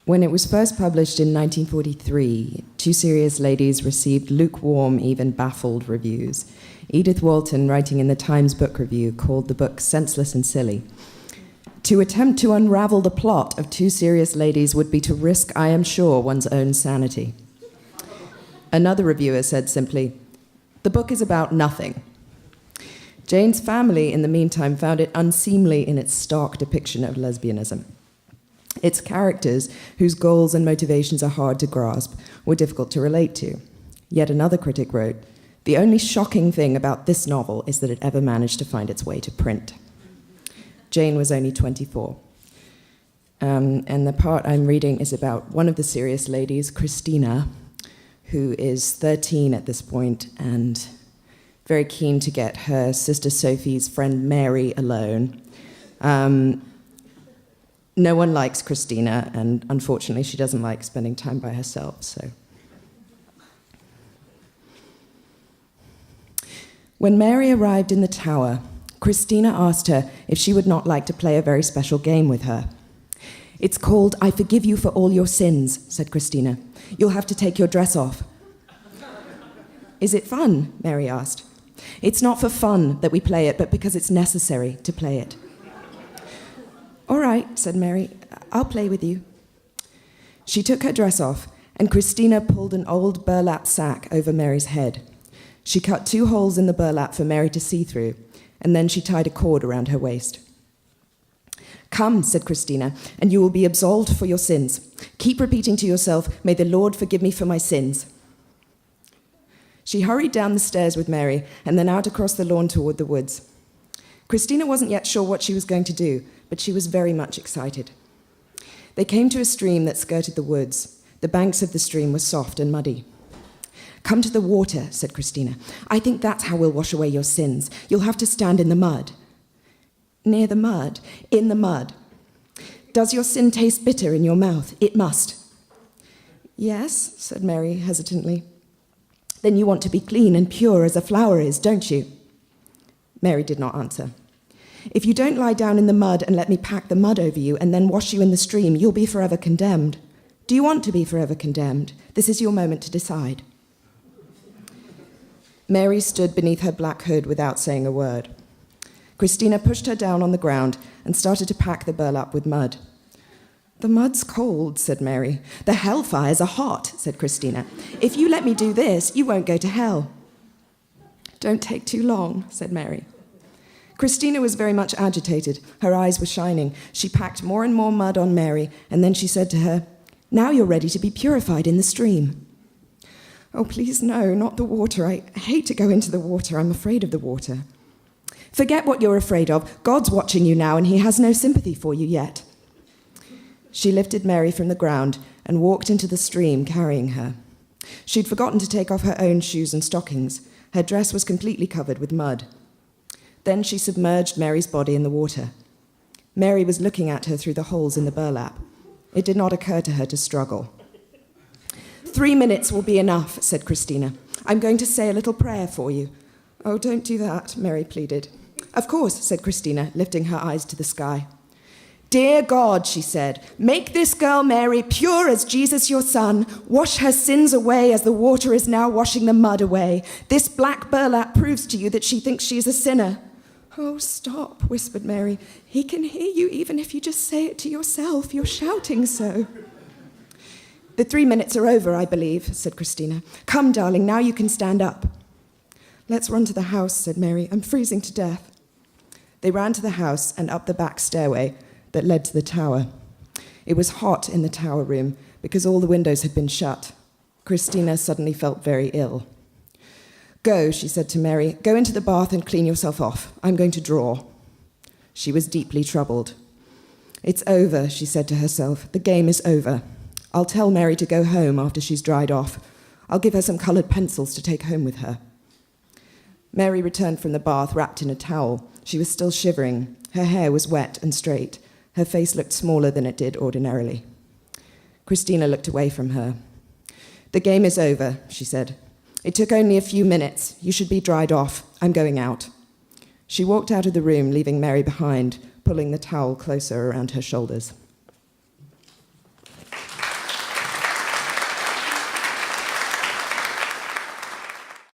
When it was first published in 1943, Two Serious Ladies received lukewarm, even baffled reviews. Edith Walton, writing in the Times Book Review, called the book senseless and silly. To attempt to unravel the plot of Two Serious Ladies would be to risk, I am sure, one's own sanity. Another reviewer said simply, the book is about nothing. Jane's family, in the meantime, found it unseemly in its stark depiction of lesbianism. Its characters, whose goals and motivations are hard to grasp, were difficult to relate to. Yet another critic wrote, the only shocking thing about this novel is that it ever managed to find its way to print. Jane was only 24. And the part I'm reading is about one of the serious ladies, Christina, who is 13 at this point and very keen to get her sister Sophie's friend Mary alone. No one likes Christina, and unfortunately she doesn't like spending time by herself, so. When Mary arrived in the tower, Christina asked her if she would not like to play a very special game with her. It's called I Forgive You for All Your Sins, said Christina. You'll have to take your dress off. Is it fun? Mary asked. It's not for fun that we play it, but because it's necessary to play it. All right, said Mary, I'll play with you. She took her dress off, and Christina pulled an old burlap sack over Mary's head. She cut 2 holes in the burlap for Mary to see through, and then she tied a cord around her waist. Come, said Christina, and you will be absolved for your sins. Keep repeating to yourself, may the Lord forgive me for my sins. She hurried down the stairs with Mary, and then out across the lawn toward the woods. Christina wasn't yet sure what she was going to do, but she was very much excited. They came to a stream that skirted the woods. The banks of the stream were soft and muddy. Come to the water, said Christina. I think that's how we'll wash away your sins. You'll have to stand in the mud. Near the mud? In the mud. Does your sin taste bitter in your mouth? It must. Yes, said Mary hesitantly. Then you want to be clean and pure as a flower is, don't you? Mary did not answer. If you don't lie down in the mud and let me pack the mud over you and then wash you in the stream, you'll be forever condemned. Do you want to be forever condemned? This is your moment to decide. Mary stood beneath her black hood without saying a word. Christina pushed her down on the ground and started to pack the burlap with mud. The mud's cold, said Mary. The hellfires are hot, said Christina. If you let me do this, you won't go to hell. Don't take too long, said Mary. Christina was very much agitated. Her eyes were shining. She packed more and more mud on Mary, and then she said to her, now you're ready to be purified in the stream. Oh, please, no, not the water. I hate to go into the water. I'm afraid of the water. Forget what you're afraid of. God's watching you now, and he has no sympathy for you yet. She lifted Mary from the ground and walked into the stream, carrying her. She'd forgotten to take off her own shoes and stockings. Her dress was completely covered with mud. Then she submerged Mary's body in the water. Mary was looking at her through the holes in the burlap. It did not occur to her to struggle. 3 minutes will be enough, said Christina. I'm going to say a little prayer for you. Oh, don't do that, Mary pleaded. Of course, said Christina, lifting her eyes to the sky. Dear God, she said, make this girl Mary pure as Jesus your son. Wash her sins away as the water is now washing the mud away. This black burlap proves to you that she thinks she is a sinner. Oh, stop, whispered Mary. He can hear you even if you just say it to yourself. You're shouting so. The 3 minutes are over, I believe, said Christina. Come, darling, now you can stand up. Let's run to the house, said Mary. I'm freezing to death. They ran to the house and up the back stairway that led to the tower. It was hot in the tower room because all the windows had been shut. Christina suddenly felt very ill. Go, she said to Mary, go into the bath and clean yourself off. I'm going to draw. She was deeply troubled. It's over, she said to herself. The game is over. I'll tell Mary to go home after she's dried off. I'll give her some coloured pencils to take home with her. Mary returned from the bath wrapped in a towel. She was still shivering. Her hair was wet and straight. Her face looked smaller than it did ordinarily. Christina looked away from her. The game is over, she said. It took only a few minutes. You should be dried off. I'm going out. She walked out of the room, leaving Mary behind, pulling the towel closer around her shoulders.